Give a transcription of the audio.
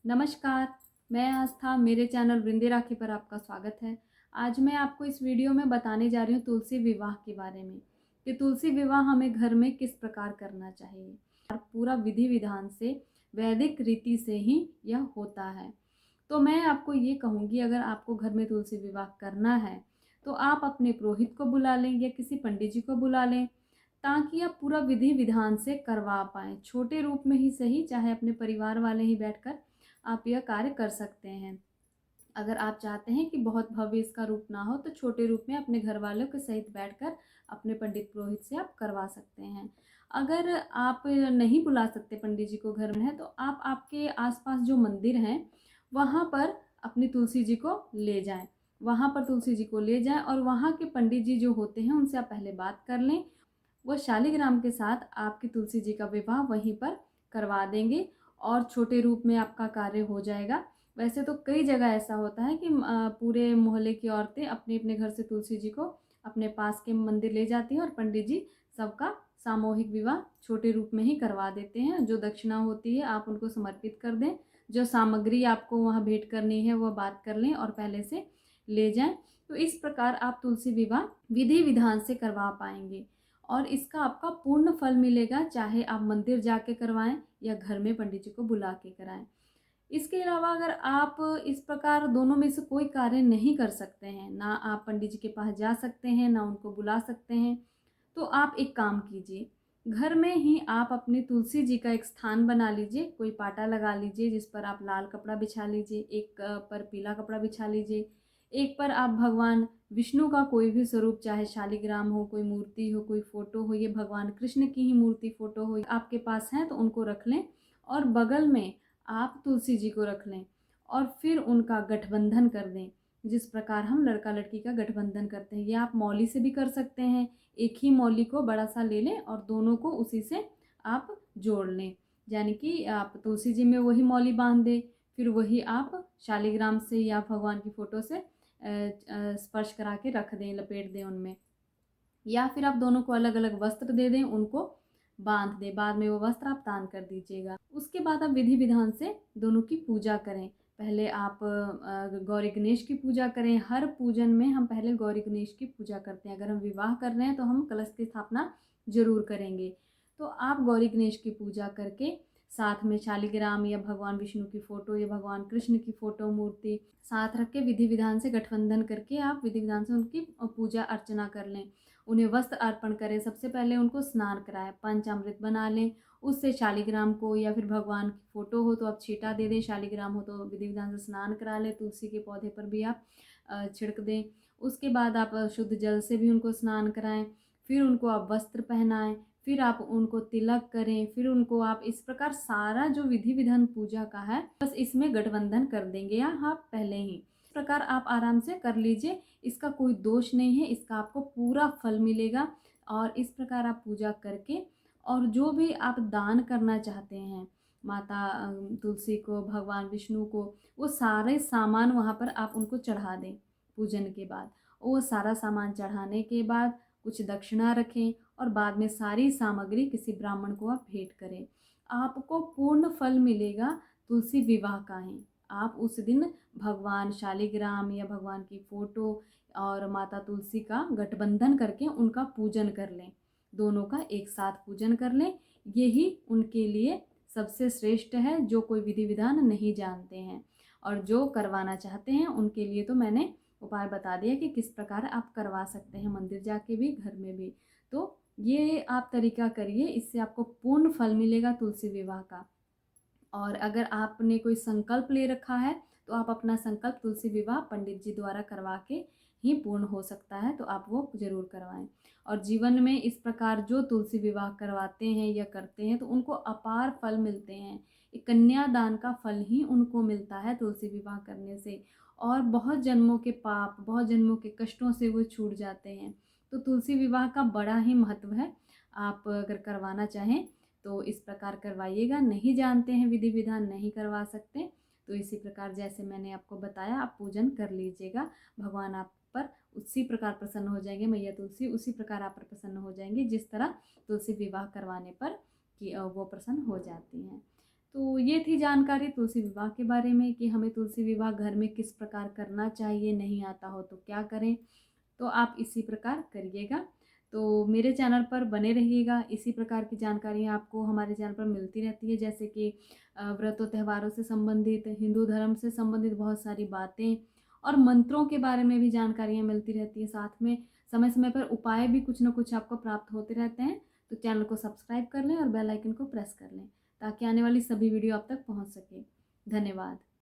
नमस्कार, मैं आस्था, मेरे चैनल वृंदे राखी पर आपका स्वागत है। आज मैं आपको इस वीडियो में बताने जा रही हूँ तुलसी विवाह के बारे में कि तुलसी विवाह हमें घर में किस प्रकार करना चाहिए और पूरा विधि विधान से वैदिक रीति से ही यह होता है। तो मैं आपको ये कहूँगी, अगर आपको घर में तुलसी विवाह करना है तो आप अपने पुरोहित को बुला लें या किसी पंडित जी को बुला लें, ताकि आप पूरा विधि विधान से करवा पाएँ। छोटे रूप में ही सही, चाहे अपने परिवार वाले ही बैठकर आप यह कार्य कर सकते हैं। अगर आप चाहते हैं कि बहुत भव्य इसका रूप ना हो, तो छोटे रूप में अपने घर वालों के सहित बैठकर अपने पंडित पुरोहित से आप करवा सकते हैं। अगर आप नहीं बुला सकते पंडित जी को घर में है, तो आप आपके आसपास जो मंदिर हैं वहाँ पर अपनी तुलसी जी को ले जाएं। वहाँ पर तुलसी जी को ले जाएं और वहाँ के पंडित जी जो होते हैं उनसे आप पहले बात कर लें। वो शालिग्राम के साथ आपकी तुलसी जी का विवाह वहीं पर करवा देंगे और छोटे रूप में आपका कार्य हो जाएगा। वैसे तो कई जगह ऐसा होता है कि पूरे मोहल्ले की औरतें अपने अपने घर से तुलसी जी को अपने पास के मंदिर ले जाती हैं और पंडित जी सबका सामूहिक विवाह छोटे रूप में ही करवा देते हैं। जो दक्षिणा होती है आप उनको समर्पित कर दें, जो सामग्री आपको वहाँ भेंट करनी है वह बात कर लें और पहले से ले जाएं। तो इस प्रकार आप तुलसी विवाह विधि विधान से करवा पाएंगे और इसका आपका पूर्ण फल मिलेगा, चाहे आप मंदिर जाके करवाएं या घर में पंडित जी को बुला के कराएं। इसके अलावा अगर आप इस प्रकार दोनों में से कोई कार्य नहीं कर सकते हैं, ना आप पंडित जी के पास जा सकते हैं ना उनको बुला सकते हैं, तो आप एक काम कीजिए, घर में ही आप अपनी तुलसी जी का एक स्थान बना लीजिए। कोई पाटा लगा लीजिए जिस पर आप लाल कपड़ा बिछा लीजिए, एक पर पीला कपड़ा बिछा लीजिए, एक पर आप भगवान विष्णु का कोई भी स्वरूप, चाहे शालिग्राम हो, कोई मूर्ति हो, कोई फोटो हो, ये भगवान कृष्ण की ही मूर्ति फोटो हो आपके पास है तो उनको रख लें और बगल में आप तुलसी जी को रख लें और फिर उनका गठबंधन कर दें। जिस प्रकार हम लड़का लड़की का गठबंधन करते हैं, ये आप मौली से भी कर सकते हैं। एक ही मौली को बड़ा सा ले लें और दोनों को उसी से आप जोड़ लें, यानी कि आप तुलसी जी में वही मौली बांध दें, फिर वही आप शालिग्राम से या भगवान की फोटो से स्पर्श करा के रख दें, लपेट दें उनमें। या फिर आप दोनों को अलग अलग वस्त्र दे दें, उनको बांध दें, बाद में वो वस्त्र आप दान कर दीजिएगा। उसके बाद आप विधि विधान से दोनों की पूजा करें। पहले आप गौरी गणेश की पूजा करें। हर पूजन में हम पहले गौरी गणेश की पूजा करते हैं। अगर हम विवाह कर रहे हैं तो हम कलश की स्थापना जरूर करेंगे। तो आप गौरी गणेश की पूजा करके साथ में शालिग्राम या भगवान विष्णु की फोटो या भगवान कृष्ण की फोटो मूर्ति साथ रख के विधि विधान से गठबंधन करके आप विधि विधान से उनकी पूजा अर्चना कर लें। उन्हें वस्त्र अर्पण करें। सबसे पहले उनको स्नान कराएं, पंचामृत बना लें, उससे शालिग्राम को या फिर भगवान की फोटो हो तो आप छींटा दे दें, शालिग्राम हो तो विधि विधान से स्नान करा लें, तुलसी के पौधे पर भी आप छिड़क दें। उसके बाद आप शुद्ध जल से भी उनको स्नान कराएं, फिर उनको आप वस्त्र पहनाएं, फिर आप उनको तिलक करें, फिर उनको आप इस प्रकार सारा जो विधि विधान पूजा का है बस इसमें गठबंधन कर देंगे या आप पहले ही इस प्रकार आप आराम से कर लीजिए। इसका कोई दोष नहीं है, इसका आपको पूरा फल मिलेगा। और इस प्रकार आप पूजा करके और जो भी आप दान करना चाहते हैं माता तुलसी को, भगवान विष्णु को, वो सारे सामान वहाँ पर आप उनको चढ़ा दें। पूजन के बाद वो सारा सामान चढ़ाने के बाद कुछ दक्षिणा रखें और बाद में सारी सामग्री किसी ब्राह्मण को आप भेंट करें। आपको पूर्ण फल मिलेगा तुलसी विवाह का ही। आप उस दिन भगवान शालिग्राम या भगवान की फोटो और माता तुलसी का गठबंधन करके उनका पूजन कर लें, दोनों का एक साथ पूजन कर लें। यही उनके लिए सबसे श्रेष्ठ है, जो कोई विधि विधान नहीं जानते हैं। और जो करवाना चाहते हैं उनके लिए तो मैंने उपाय बता दिया कि किस प्रकार आप करवा सकते हैं, मंदिर जाके भी घर में भी। तो ये आप तरीका करिए, इससे आपको पूर्ण फल मिलेगा तुलसी विवाह का। और अगर आपने कोई संकल्प ले रखा है तो आप अपना संकल्प तुलसी विवाह पंडित जी द्वारा करवा के ही पूर्ण हो सकता है, तो आप वो जरूर करवाएं। और जीवन में इस प्रकार जो तुलसी विवाह करवाते हैं या करते हैं तो उनको अपार फल मिलते हैं। एक कन्यादान का फल ही उनको मिलता है तुलसी विवाह करने से, और बहुत जन्मों के पाप, बहुत जन्मों के कष्टों से वो छूट जाते हैं। तो तुलसी विवाह का बड़ा ही महत्व है। आप अगर करवाना चाहें तो इस प्रकार करवाइएगा। नहीं जानते हैं विधि विधान, नहीं करवा सकते, तो इसी प्रकार जैसे मैंने आपको बताया आप पूजन कर लीजिएगा। भगवान आप पर उसी प्रकार प्रसन्न हो जाएंगे, मैया तुलसी उसी प्रकार आप पर प्रसन्न हो जाएंगे जिस तरह तुलसी विवाह करवाने पर कि वो प्रसन्न हो जाती हैं। तो ये थी जानकारी तुलसी विवाह के बारे में कि हमें तुलसी विवाह घर में किस प्रकार करना चाहिए, नहीं आता हो तो क्या करें। तो आप इसी प्रकार करिएगा। तो मेरे चैनल पर बने रहिएगा, इसी प्रकार की जानकारियाँ आपको हमारे चैनल पर मिलती रहती है, जैसे कि व्रतों त्योहारों से संबंधित, हिंदू धर्म से संबंधित बहुत सारी बातें और मंत्रों के बारे में भी जानकारियाँ मिलती रहती है। साथ में समय समय पर उपाय भी कुछ न कुछ आपको प्राप्त होते रहते हैं। तो चैनल को सब्सक्राइब कर लें और बेल आइकन को प्रेस कर लें ताकि आने वाली सभी वीडियो आप तक पहुंच सके। धन्यवाद।